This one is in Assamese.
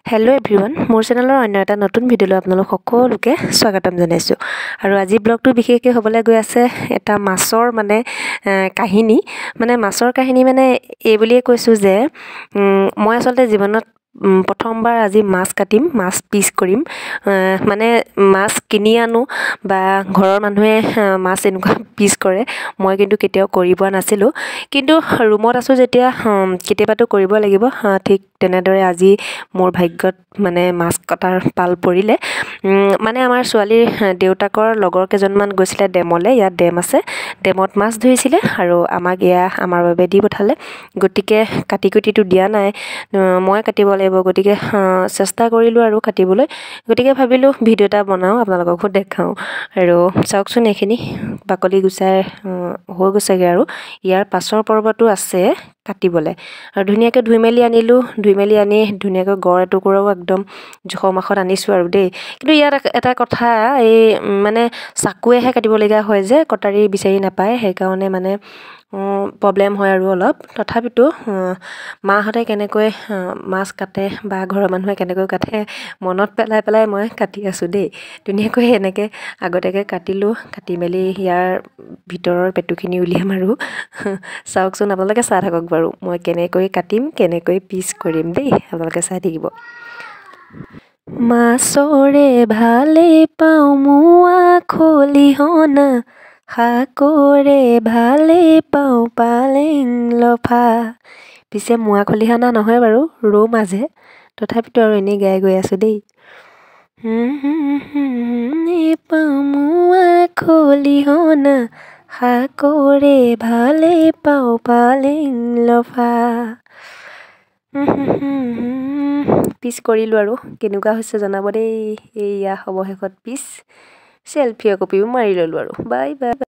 হেল্ল' এভৰিৱান, মোৰ চেনেলৰ অন্য এটা নতুন ভিডিঅ'লৈ আপোনালোক সকলোকে স্বাগতম জনাইছোঁ। আৰু আজি ব্লগটো বিশেষকৈ হ'বলৈ গৈ আছে এটা মাছৰ কাহিনী মাছৰ কাহিনী এই বুলিয়ে কৈছোঁ যে মই আচলতে জীৱনত প্ৰথমবাৰ আজি মাছ কাটিম, মাছ পিচ কৰিম। মাছ কিনি আনো বা ঘৰৰ মানুহে মাছ এনেকুৱা পিচ কৰে, মই কিন্তু কেতিয়াও কৰি পোৱা নাছিলোঁ। কিন্তু ৰুমত আছোঁ যেতিয়া কেতিয়াবাতো কৰিব লাগিব। ঠিক তেনেদৰে আজি মোৰ ভাগ্যত মাছ কটাৰ পাল পৰিলে। আমাৰ ছোৱালীৰ দেউতাকৰ লগৰ কেইজনমান গৈছিলে ডেমলৈ। ইয়াত ডেম আছে, ডেমত মাছ ধৰিছিলে আৰু আমাক আমাৰ বাবে দি পঠালে। গতিকে কাটি কুটিটো দিয়া নাই, মই কাটিব লাগিব। গতিকে চেষ্টা কৰিলোঁ আৰু কাটিবলৈ। গতিকে ভাবিলোঁ ভিডিঅ' এটা বনাওঁ, আপোনালোককো দেখাওঁ। আৰু চাওকচোন, এইখিনি বাকলি গুচাই হৈ গৈছেগৈ আৰু ইয়াৰ পাছৰ পৰ্বটো আছে কাটিবলৈ। আৰু ধুনীয়াকৈ ধুই মেলি আনিলোঁ। ধুই মেলি আনি ধুনীয়াকৈ গড় এটুকুৰাও একদম জোখৰ মাখত আনিছোঁ আৰু দেই। কিন্তু ইয়াত এটা কথা, চাকুৱেহে কাটিবলগীয়া হয় যে, কটাৰী বিচাৰি নাপায়। সেইকাৰণে প্ৰব্লেম হয় আৰু অলপ। তথাপিতো মাহঁতে কেনেকৈ মাছ কাটে বা ঘৰৰ মানুহে কেনেকৈ কাটে মনত পেলাই পেলাই মই কাটি আছোঁ দেই। ধুনীয়াকৈ এনেকৈ আগতীয়াকৈ কাটিলোঁ। কাটি মেলি ইয়াৰ ভিতৰৰ পেটুখিনি উলিয়াম আৰু চাওকচোন, আপোনালোকে চাই থাকক বাৰু মই কেনেকৈ কাটিম, কেনেকৈ পিচ কৰিম দেই। আপোনালোকে চাই থাকিব। মাছৰে ভালে পাওঁ মোৱা খলিহনা, শাকৰে ভালে পাওঁ পালেং লফা। পিছে মোৱা খলিহনা নহয় বাৰু, ৰৌ মাছহে। তথাপিতো আৰু এনেই গাই গৈ আছোঁ দেই। পাওঁ মোৱা খলিহনা, শাকৰে ভালে পাওঁ পালেং লফা। পিচ কৰিলোঁ আৰু কেনেকুৱা হৈছে জনাব দেই। এয়া অৱশেষত পিচ। চেলফি একপিও মাৰি ল'লোঁ আৰু। Bye bye.